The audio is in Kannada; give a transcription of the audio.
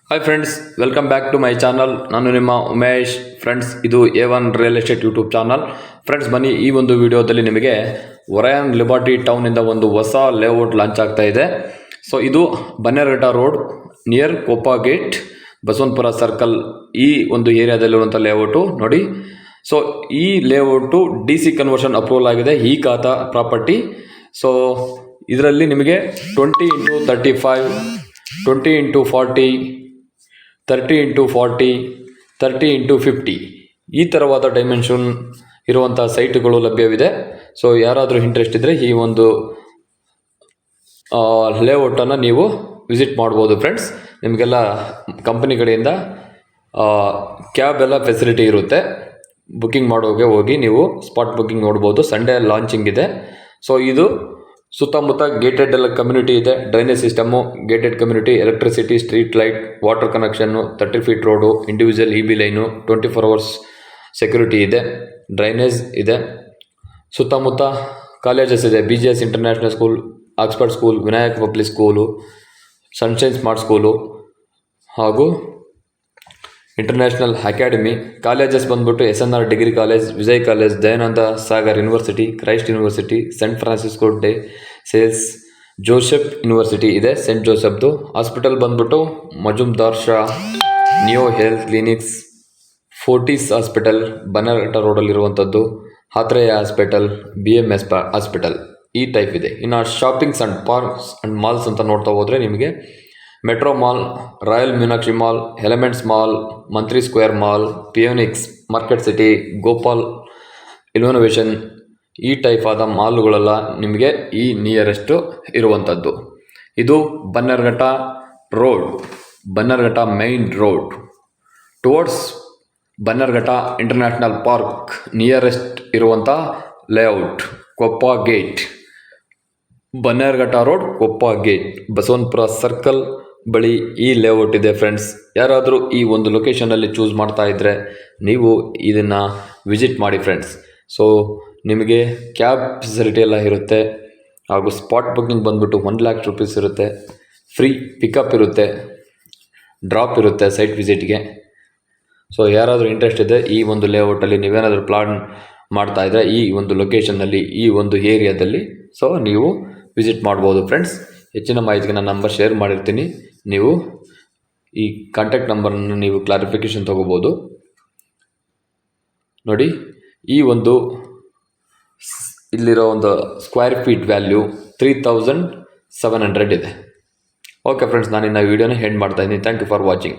Hi friends, welcome back to my channel. ನಾನು ನಿಮ್ಮ ಉಮೇಶ್. ಫ್ರೆಂಡ್ಸ್, ಇದು A1 real estate YouTube channel. Friends, ಬನ್ನಿ ಈ ಒಂದು ವಿಡಿಯೋದಲ್ಲಿ ನಿಮಗೆ ಒರಯಾನ್ ಲಿಬರ್ಟಿ ಟೌನಿಂದ ಒಂದು ಹೊಸ ಲೇಔಟ್ ಲಾಂಚ್ ಆಗ್ತಾ ಇದೆ. ಸೊ ಇದು Bannerghatta road near Copa gate, Basavanthapura circle, ಈ ಒಂದು ಏರಿಯಾದಲ್ಲಿರುವಂಥ ಲೇಔಟು ನೋಡಿ. ಸೊ ಈ ಲೇಔಟು DC ಕನ್ವರ್ಷನ್ ಅಪ್ರೂವಲ್ ಆಗಿದೆ, ಈ ಖಾತಾ ಪ್ರಾಪರ್ಟಿ. ಸೊ ಇದರಲ್ಲಿ ನಿಮಗೆ 20x35, 20x40, 30x40, 30x50 ಈ ಥರವಾದ ಡೈಮೆನ್ಷನ್ ಇರುವಂಥ ಸೈಟ್ಗಳು ಲಭ್ಯವಿದೆ. ಸೊ ಯಾರಾದರೂ ಇಂಟ್ರೆಸ್ಟ್ ಇದ್ದರೆ ಈ ಒಂದು ಲೇಔಟನ್ನು ನೀವು ವಿಸಿಟ್ ಮಾಡ್ಬೋದು. ಫ್ರೆಂಡ್ಸ್, ನಿಮಗೆಲ್ಲ ಕಂಪನಿ ಕಡೆಯಿಂದ ಕ್ಯಾಬ್ ಎಲ್ಲ ಫೆಸಿಲಿಟಿ ಇರುತ್ತೆ. ಬುಕ್ಕಿಂಗ್ ಮಾಡೋಗೆ ಹೋಗಿ ನೀವು ಸ್ಪಾಟ್ ಬುಕ್ಕಿಂಗ್ ನೋಡ್ಬೋದು. ಸಂಡೇ ಲಾಂಚಿಂಗ್ ಇದೆ. ಸೊ ಇದು ಸುತ್ತಮುತ್ತ ಗೇಟೆಡ್ ಎಲ್ಲ ಕಮ್ಯುನಿಟಿ ಇದೆ. Drainage system, gated community, electricity, street light, water connection, 30 feet road, individual EB line, 24 hours security ಇದೆ, ಡ್ರೈನೇಜ್ ಇದೆ. ಸುತ್ತಮುತ್ತ ಕಾಲೇಜಸ್ ಇದೆ. BGS international school, Oxford school, Vinayak public school, Sunshine smart school ಹಾಗೂ ಇಂಟರ್ನ್ಯಾಷನಲ್ ಅಕಾಡೆಮಿ. ಕಾಲೇಜಸ್ ಬಂದ್ಬಿಟ್ಟು SNR degree college, Vijay college, Dayananda Sagar university, Christ university, saint Francisco ಡೆ ಸೇಲ್ಸ್, ಜೋಸೆಫ್ ಯೂನಿವರ್ಸಿಟಿ ಇದೆ, ಸೆಂಟ್ ಜೋಸೆಫ್ದು. ಹಾಸ್ಪಿಟಲ್ ಬಂದ್ಬಿಟ್ಟು Mazumdar Shaw new health clinics, Fortis hospital Bannerghatta ರೋಡಲ್ಲಿರುವಂಥದ್ದು, ಹಾತ್ರೇಯ ಹಾಸ್ಪಿಟಲ್, BMS ಹಾಸ್ಪಿಟಲ್, ಈ ಟೈಪ್ ಇದೆ. ಇನ್ನು shoppings and parks and malls ಅಂತ ನೋಡ್ತಾ ಹೋದರೆ ನಿಮಗೆ metro mall, Royal Meenakshi mall, Elements mall, Mantri square mall, Phoenix, market city, Gopal innovation, ಈ ಟೈಪ್ ಆದ ಮಾಲ್ಗಳೆಲ್ಲ ನಿಮಗೆ ಈ ನಿಯರೆಸ್ಟು ಇರುವಂಥದ್ದು. ಇದು Bannerghatta road, Bannerghatta main road towards Bannerghatta international park nearest ಇರುವಂಥ layout, Koppa gate, Bannerghatta road, Koppa gate, Basavanthapura circle ಬಳಿ ಈ ಲೇಔಟ್ ಇದೆ. ಫ್ರೆಂಡ್ಸ್, ಯಾರಾದರೂ ಈ ಒಂದು ಲೊಕೇಶನಲ್ಲಿ ಚೂಸ್ ಮಾಡ್ತಾ ಇದ್ದರೆ ನೀವು ಇದನ್ನು ವಿಸಿಟ್ ಮಾಡಿ ಫ್ರೆಂಡ್ಸ್. ಸೊ ನಿಮಗೆ ಕ್ಯಾಬ್ ಫೆಸಿಲಿಟಿ ಎಲ್ಲ ಇರುತ್ತೆ ಹಾಗೂ ಸ್ಪಾಟ್ ಬುಕ್ಕಿಂಗ್ ಬಂದ್ಬಿಟ್ಟು 1 lakh rupees ಇರುತ್ತೆ. ಫ್ರೀ ಪಿಕಪ್ ಇರುತ್ತೆ, ಡ್ರಾಪ್ ಇರುತ್ತೆ ಸೈಟ್ ವಿಸಿಟ್ಗೆ. ಸೊ ಯಾರಾದರೂ ಇಂಟ್ರೆಸ್ಟ್ ಇದೆ ಈ ಒಂದು ಲೇಔಟಲ್ಲಿ ನೀವೇನಾದರೂ ಪ್ಲಾನ್ ಮಾಡ್ತಾ ಇದ್ದರೆ ಈ ಒಂದು ಲೊಕೇಶನ್ನಲ್ಲಿ, ಈ ಒಂದು ಏರಿಯಾದಲ್ಲಿ, ಸೊ ನೀವು ವಿಸಿಟ್ ಮಾಡ್ಬೋದು. ಫ್ರೆಂಡ್ಸ್, ಹೆಚ್ಚಿನ ಮಾಹಿತಿಗೆ ನಾನು ನಂಬರ್ ಶೇರ್ ಮಾಡಿರ್ತೀನಿ. ನೀವು ಈ ಕಾಂಟ್ಯಾಕ್ಟ್ ನಂಬರನ್ನು ನೀವು ಕ್ಲಾರಿಫಿಕೇಷನ್ ತೊಗೋಬೋದು. ನೋಡಿ, ಈ ಒಂದು ಇಲ್ಲಿರೋ ಒಂದು ಸ್ಕ್ವೇರ್ ಫೀಟ್ ವ್ಯಾಲ್ಯೂ 3700 ಇದೆ. ಓಕೆ ಫ್ರೆಂಡ್ಸ್, ನಾನು ಇನ್ನು ವೀಡಿಯೋನ ಎಂಡ್ ಮಾಡ್ತಾಯಿದ್ದೀನಿ. Thank you for watching.